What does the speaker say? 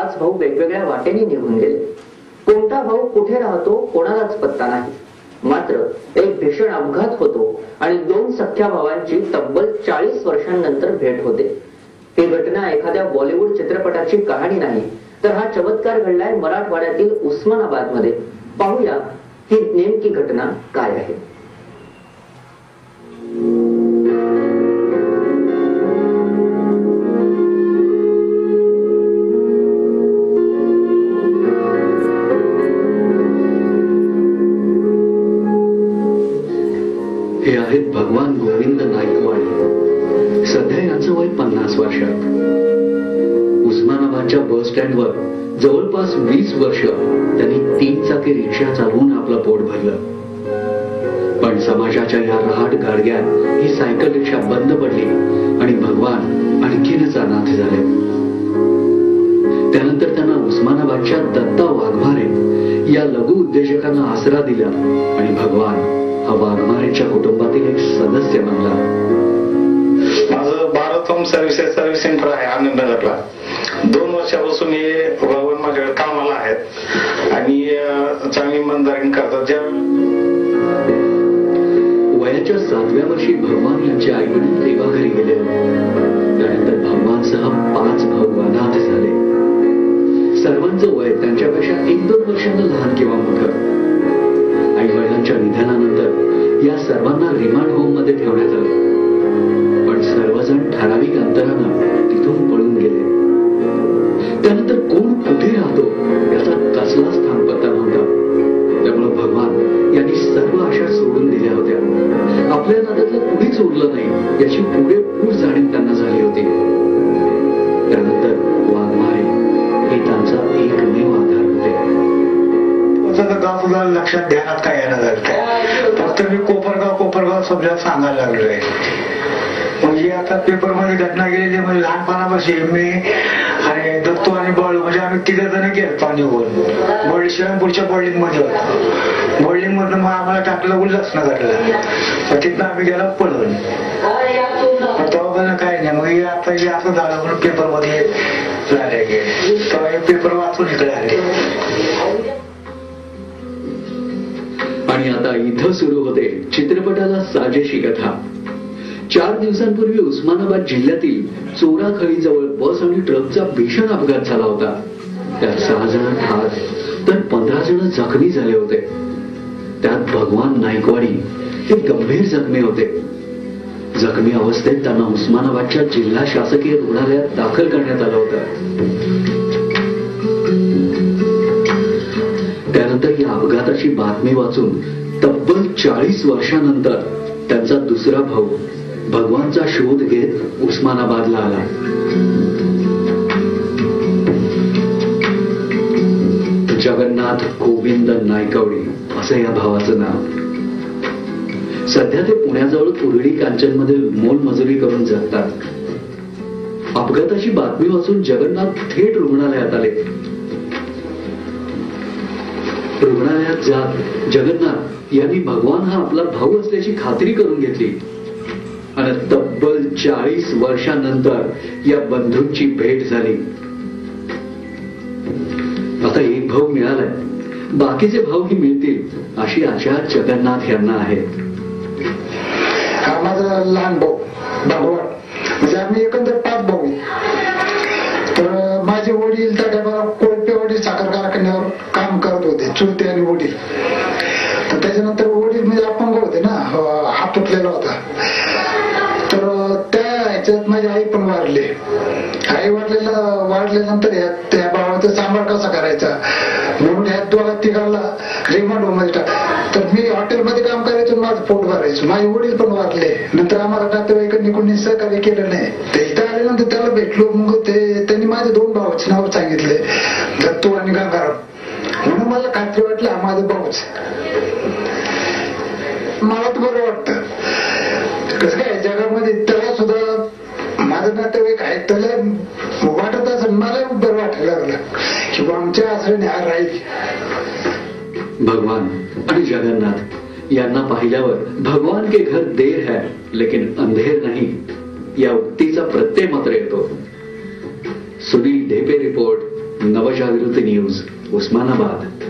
5 भाऊ वेगवेगळ्या वाटेने निघून गेले. कोणता भाऊ कुठे राहतो कोणालाच पत्ता नाही. मात्र एक भीषण अपघात होतो आणि 2 सख्या भावांची तब्बल 40 वर्षांनंतर भेट होते. ही घटना एखाद्या बॉलिवूड चित्रपटाची कहाणी नाही, तर हा चमत्कार घडलाय मराठवाड्यातील उस्मानाबाद मध्ये. पाहूया ही नेमकी घटना काय आहे. हे आहेत भगवान गोविंद नाईकवाडी. सध्या यांचं वय 50 वर्षात. उस्मानाबादच्या बस स्टँडवर जवळपास 20 वर्ष त्यांनी 3 चाकी रिक्षा चालवून आपलं पोट भरलं. पण समाजाच्या या रहाट गाडग्यात ही सायकल रिक्षा बंद पडली आणि भगवान आणखीनच अनाथ झाले. त्यानंतर त्यांना उस्मानाबादच्या दत्ता वाघमारे या लघु उद्योजकांना आसरा दिला आणि भगवान हा वाघमारेच्या कुटुंबातील एक सदस्य बनला. माझं भारत होम सर्व्हिस सेंटर आहे आनंदनगरला. 2 वर्षापासून हे भगवान माझ्याकडे कामाला आहेत आणि चांगली इमानदारीने करतात. ज्या वयाच्या 7व्या वर्षी भगवान यांचे आई वडील देवाघरी गेले. त्यानंतर भगवानसह 5 भाऊ अनाथ झाले. सर्वांचं वय त्यांच्यापेक्षा 1-2 वर्षांना लहान किंवा मोठं. आई वडिलांच्या निधनानंतर या सर्वांना रिमांड होम मध्ये ठेवण्यात आलं. पण सर्वजण ठराविक अंतरानं तिथून पळून गेले. त्यानंतर कोण कुठे राहतो याचा कसलाच थांगपत्ता नव्हता. त्यामुळे भगवान यांनी सर्व आशा सोडून दिल्या होत्या. आपल्या नात्यातलं कुणीच उरलं नाही याची पुरेपूर जाणीव त्यांना झाली होती. त्यानंतर वाघमारे हे त्यांचा एकमेव आधार होते. गाव सुद्धा लक्षात ध्यानात काय येणार झालं. फक्त मी कोपरगाव समजा सांगायला लागलोय. म्हणजे आता पेपर मध्ये घटना गेलेली म्हणजे लहानपणापासून मी आणि दत्तू आणि बाळू म्हणजे आम्ही 3 जण गेलो निघून बर्डी शिवापूरच्या बर्डिंग मध्ये होतो. बर्डिंग मधून मग आम्हाला टाकलं उल्हासनगरला. तिथनं आम्ही गेलो पळून. तेव्हा काय नाही मग आता हे असं झालं म्हणून पेपर मध्ये झाले गेले. तेव्हा हे पेपर वाचून इकडे आले. आणि आता इथं सुरू होते चित्रपटाला साजेशी कथा. 4 दिवसांपूर्वी उस्मानाबाद जिल्ह्यातील चोराखळीजवळ बस आणि ट्रकचा भीषण अपघात झाला होता. त्यात 6 जण ठार तर 15 जण जखमी झाले होते. त्यात भगवान नाईकवाडी हे गंभीर जखमी होते. जखमी अवस्थेत त्यांना उस्मानाबादच्या जिल्हा शासकीय रुग्णालयात दाखल करण्यात आलं होतं. त्यानंतर या अपघाताची बातमी वाचून तब्बल 40 वर्षानंतर त्यांचा दुसरा भाऊ भगवानचा शोध घेत उस्मानाबादला आला. जगन्नाथ गोविंद नाईकवाडी असं या भावाचं नाव. सध्या ते पुण्याजवळ कुर्डी कांचनमध्ये मोलमजुरी करून जगतात. अपघाताची बातमी वाचून जगन्नाथ थेट रुग्णालयात आले. रुग्णालयात जात जगन्नाथ यांनी भगवान हा आपला भाऊ असल्याची खात्री करून घेतली आणि तब्बल 40 वर्षांनंतर या बंधूंची भेट झाली. आता एक भाऊ मिळालाय, बाकीचे भाऊही मिळतील अशी आशा जगन्नाथ यांना आहे. हा माझा लहान भाऊ भगवान म्हणजे आम्ही एकंदर 5 भाऊ. तर माझे वडील त्या टायमाला कोळपेवाडी साखर कारखान्यावर काम करत होते, चुलते आणि वडील. तर त्याच्यानंतर वडील म्हणजे अपंग होते ना, हात तुटलेला होता. तर त्या ह्याच्यात माझी आई पण वारली. आई वाढल्यानंतर त्या भावाचा सांभाळ कसा करायचा म्हणून ह्या 2-3 रिमांड होम. तर मी हॉटेलमध्ये काम करायचो, माझं पोट भरायचो. माझे वडील पण वारले. नंतर आम्हाला नातेवाईकांनी कोणी सहकार्य केलं नाही. ते इथं आल्यानंतर त्याला भेटलो. मग त्यांनी माझ्या 2 भावाचे नाव सांगितले, दत्तू आणि गंगाराम. म्हणून मला खात्री वाटली हा माझा भाऊच. मला तर बरं वाटतं. कसं काय जगामध्ये त्याला सुद्धा माझं नातेवाईक आहे, त्याला वाटत असं मला बरं वाटायला लागलं किंवा आमच्या आसऱ्याने हा राहील. भगवान आणि जगन्नाथ यांना पाहिल्यावर भगवान के घर देर है लेकिन अंधेर नहीं या उक्तीचा प्रत्यय मात्र येतो. Sunil Dhepe report, Navjagruti news, Osmanabad.